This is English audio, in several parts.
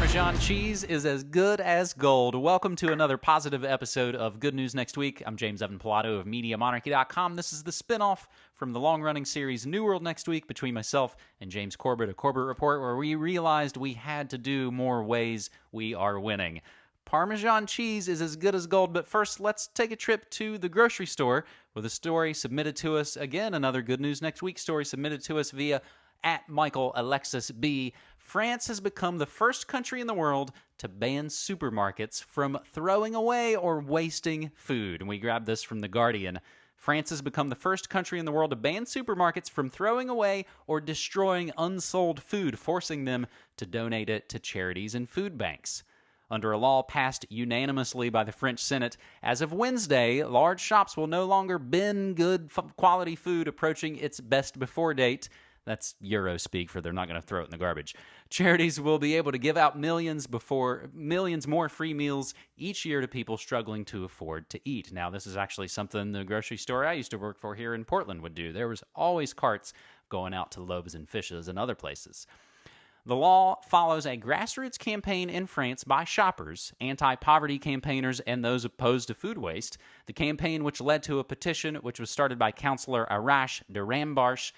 Parmesan cheese is as good as gold. Welcome to another positive episode of Good News Next Week. I'm James Evan Pilato of MediaMonarchy.com. This is the spinoff from the long-running series New World Next Week between myself and James Corbett, a Corbett Report, where we realized we had to do more ways we are winning. Parmesan cheese is as good as gold, but first let's take a trip to the grocery store with a story submitted to us. Again, another Good News Next Week story submitted to us via @MichaelAlexisB. France has become the first country in the world to ban supermarkets from throwing away or wasting food. And we grabbed this from The Guardian. France has become the first country in the world to ban supermarkets from throwing away or destroying unsold food, forcing them to donate it to charities and food banks. Under a law passed unanimously by the French Senate, as of Wednesday, large shops will no longer bin good quality food approaching its best before date. That's Euro speak for they're not going to throw it in the garbage. Charities will be able to give out millions more free meals each year to people struggling to afford to eat. Now, this is actually something the grocery store I used to work for here in Portland would do. There was always carts going out to Loaves and Fishes and other places. The law follows a grassroots campaign in France by shoppers, anti-poverty campaigners, and those opposed to food waste. The campaign, which led to a petition which was started by Councillor Arash de Rambarche.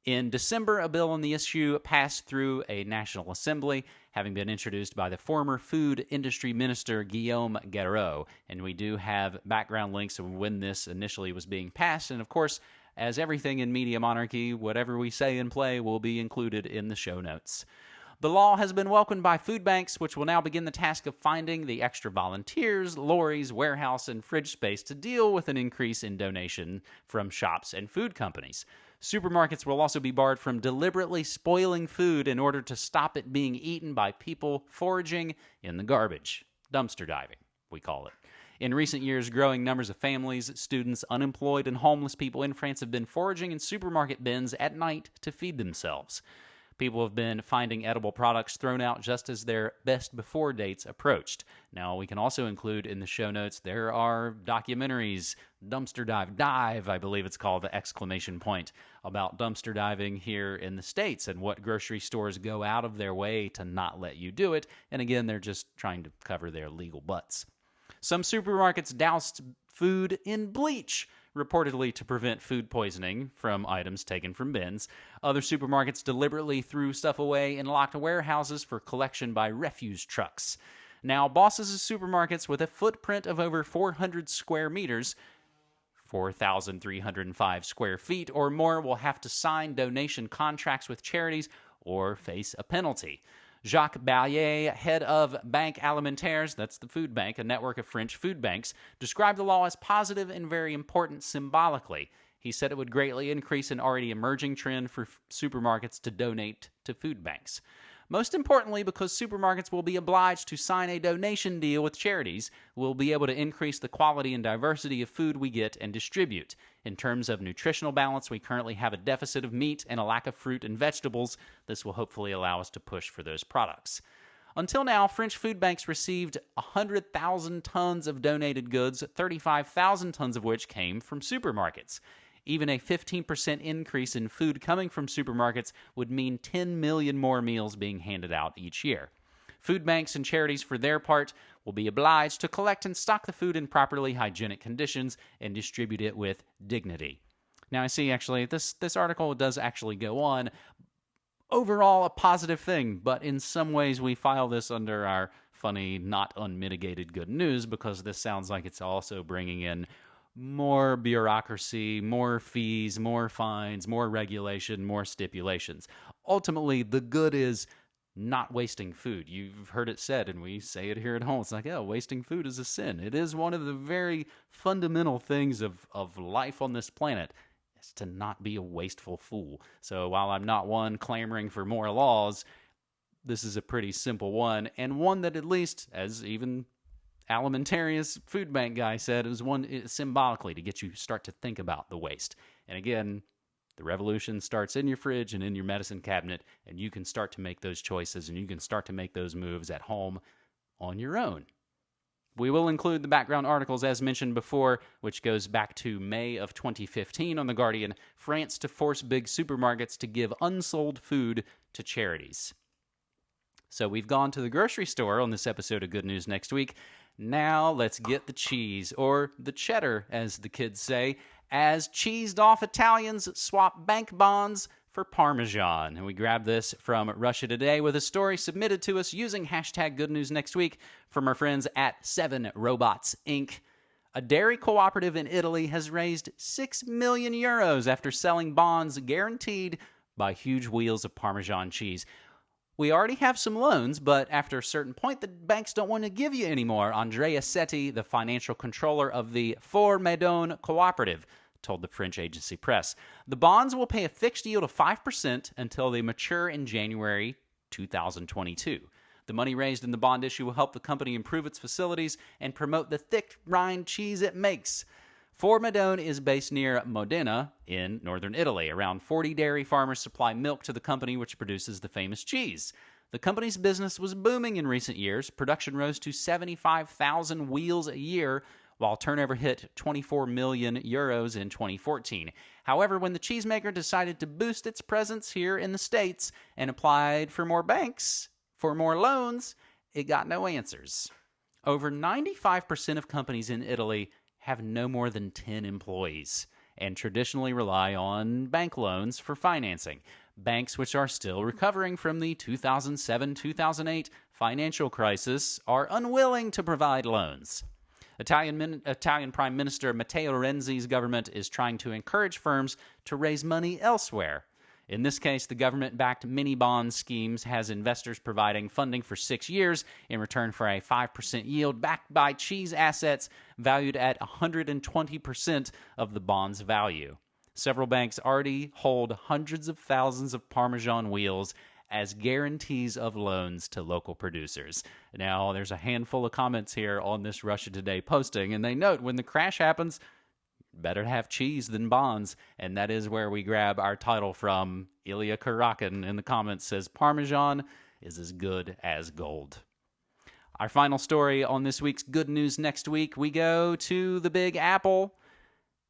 In December, a bill on the issue passed through a National Assembly, having been introduced by the former Food Industry Minister Guillaume Garot. And we do have background links of when this initially was being passed. And of course, as everything in Media Monarchy, whatever we say and play will be included in the show notes. The law has been welcomed by food banks, which will now begin the task of finding the extra volunteers, lorries, warehouse, and fridge space to deal with an increase in donation from shops and food companies. Supermarkets will also be barred from deliberately spoiling food in order to stop it being eaten by people foraging in the garbage. Dumpster diving, we call it. In recent years, growing numbers of families, students, unemployed, and homeless people in France have been foraging in supermarket bins at night to feed themselves. People have been finding edible products thrown out just as their best before dates approached. Now, we can also include in the show notes, there are documentaries, Dumpster Dive, I believe it's called, the exclamation point, about dumpster diving here in the States and what grocery stores go out of their way to not let you do it. And again, they're just trying to cover their legal butts. Some supermarkets doused food in bleach, reportedly to prevent food poisoning from items taken from bins. Other supermarkets deliberately threw stuff away in locked warehouses for collection by refuse trucks. Now, bosses of supermarkets with a footprint of over 400 square meters, 4,305 square feet or more, will have to sign donation contracts with charities or face a penalty. Jacques Ballier, head of Banque Alimentaires, that's the food bank, a network of French food banks, described the law as positive and very important symbolically. He said it would greatly increase an already emerging trend for supermarkets to donate to food banks. Most importantly, because supermarkets will be obliged to sign a donation deal with charities, we'll be able to increase the quality and diversity of food we get and distribute. In terms of nutritional balance, we currently have a deficit of meat and a lack of fruit and vegetables. This will hopefully allow us to push for those products. Until now, French food banks received 100,000 tons of donated goods, 35,000 tons of which came from supermarkets. Even a 15% increase in food coming from supermarkets would mean 10 million more meals being handed out each year. Food banks and charities, for their part, will be obliged to collect and stock the food in properly hygienic conditions and distribute it with dignity. Now, I see, actually, this article does actually go on. Overall, a positive thing, but in some ways we file this under our funny, not unmitigated good news, because this sounds like it's also bringing in more bureaucracy, more fees, more fines, more regulation, more stipulations. Ultimately, the good is not wasting food. You've heard it said, and we say it here at home. It's like, oh, wasting food is a sin. It is one of the very fundamental things of life on this planet, is to not be a wasteful fool. So while I'm not one clamoring for more laws, this is a pretty simple one, and one that, at least, as even Alimentarius food bank guy said, it was one symbolically to get you start to think about the waste. And again, the revolution starts in your fridge and in your medicine cabinet, and you can start to make those choices and you can start to make those moves at home on your own. We will include the background articles as mentioned before, which goes back to May of 2015 on The Guardian, France to force big supermarkets to give unsold food to charities. So we've gone to the grocery store on this episode of Good News Next Week. Now let's get the cheese, or the cheddar, as the kids say, as cheesed off Italians swap bank bonds for Parmesan. And we grabbed this from Russia Today with a story submitted to us using hashtag Good News Next Week from our friends at 7 Robots Inc. A dairy cooperative in Italy has raised 6 million euros after selling bonds guaranteed by huge wheels of Parmesan cheese. We already have some loans, but after a certain point, the banks don't want to give you anymore. Andrea Setti, the financial controller of the Formedon Cooperative, told the French agency Press. The bonds will pay a fixed yield of 5% until they mature in January 2022. The money raised in the bond issue will help the company improve its facilities and promote the thick rind cheese it makes. Formedon is based near Modena in northern Italy. Around 40 dairy farmers supply milk to the company, which produces the famous cheese. The company's business was booming in recent years. Production rose to 75,000 wheels a year, while turnover hit 24 million euros in 2014. However, when the cheesemaker decided to boost its presence here in the States and applied for more banks, for more loans, it got no answers. Over 95% of companies in Italy have no more than 10 employees and traditionally rely on bank loans for financing. Banks, which are still recovering from the 2007-2008 financial crisis, are unwilling to provide loans. Italian Prime Minister Matteo Renzi's government is trying to encourage firms to raise money elsewhere. In this case, the government-backed mini-bond schemes has investors providing funding for 6 years in return for a 5% yield backed by cheese assets valued at 120% of the bond's value. Several banks already hold hundreds of thousands of Parmesan wheels as guarantees of loans to local producers. Now, there's a handful of comments here on this Russia Today posting, and they note when the crash happens, better to have cheese than bonds, and that is where we grab our title from. Ilya Karakin in the comments says, Parmesan is as good as gold. Our final story on this week's Good News Next Week, we go to the Big Apple.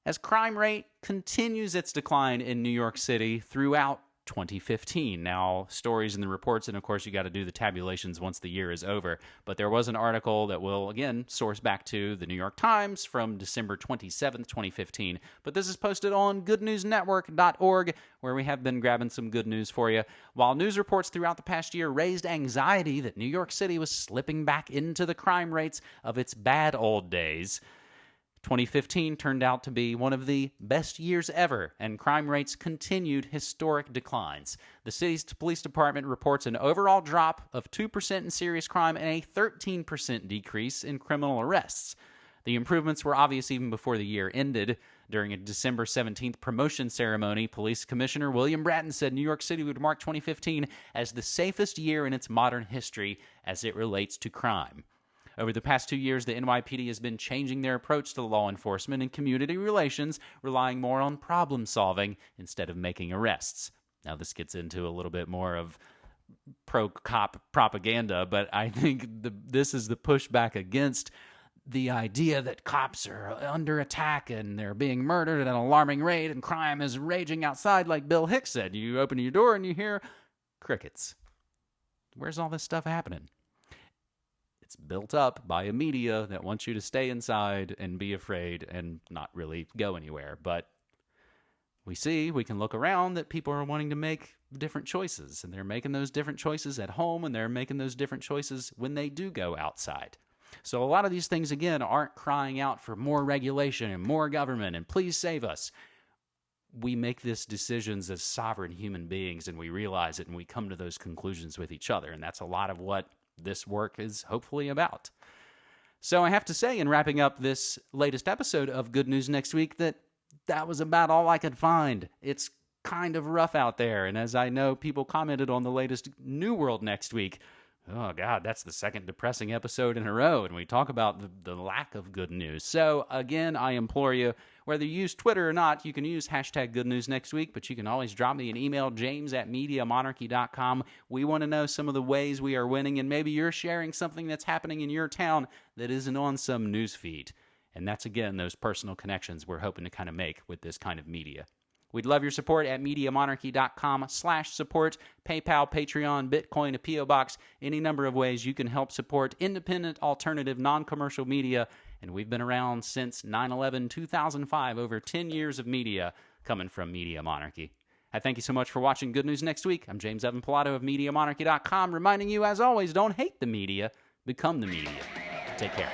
As crime rate continues its decline in New York City throughout 2015. Now, stories in the reports, and of course you got to do the tabulations once the year is over, but there was an article that will, again, source back to the New York Times from December 27th, 2015, but this is posted on goodnewsnetwork.org, where we have been grabbing some good news for you. While news reports throughout the past year raised anxiety that New York City was slipping back into the crime rates of its bad old days, 2015 turned out to be one of the best years ever, and crime rates continued historic declines. The city's police department reports an overall drop of 2% in serious crime and a 13% decrease in criminal arrests. The improvements were obvious even before the year ended. During a December 17th promotion ceremony, Police Commissioner William Bratton said New York City would mark 2015 as the safest year in its modern history as it relates to crime. Over the past 2 years, the NYPD has been changing their approach to law enforcement and community relations, relying more on problem solving instead of making arrests. Now, this gets into a little bit more of pro-cop propaganda, but I think this is the pushback against the idea that cops are under attack and they're being murdered at an alarming rate and crime is raging outside, like Bill Hicks said. You open your door and you hear crickets. Where's all this stuff happening? It's built up by a media that wants you to stay inside and be afraid and not really go anywhere. But we can look around that people are wanting to make different choices, and they're making those different choices at home, and they're making those different choices when they do go outside. So a lot of these things, again, aren't crying out for more regulation and more government and please save us. We make these decisions as sovereign human beings, and we realize it, and we come to those conclusions with each other, and that's a lot of what this work is hopefully about. So I have to say, in wrapping up this latest episode of Good News Next Week, that was about all I could find. It's kind of rough out there, and as I know, people commented on the latest New World Next Week, oh God, that's the second depressing episode in a row, and we talk about the lack of good news. So again, I implore you, whether you use Twitter or not, you can use hashtag Good News Next Week, but you can always drop me an email, james@MediaMonarchy.com. We want to know some of the ways we are winning, and maybe you're sharing something that's happening in your town that isn't on some news feed. And that's, again, those personal connections we're hoping to kind of make with this kind of media. We'd love your support at MediaMonarchy.com/support, PayPal, Patreon, Bitcoin, a P.O. Box, any number of ways you can help support independent, alternative, non-commercial media. And we've been around since 9/11/2005, over 10 years of media coming from Media Monarchy. I thank you so much for watching Good News Next Week. I'm James Evan Pilato of MediaMonarchy.com, reminding you, as always, don't hate the media, become the media. Take care.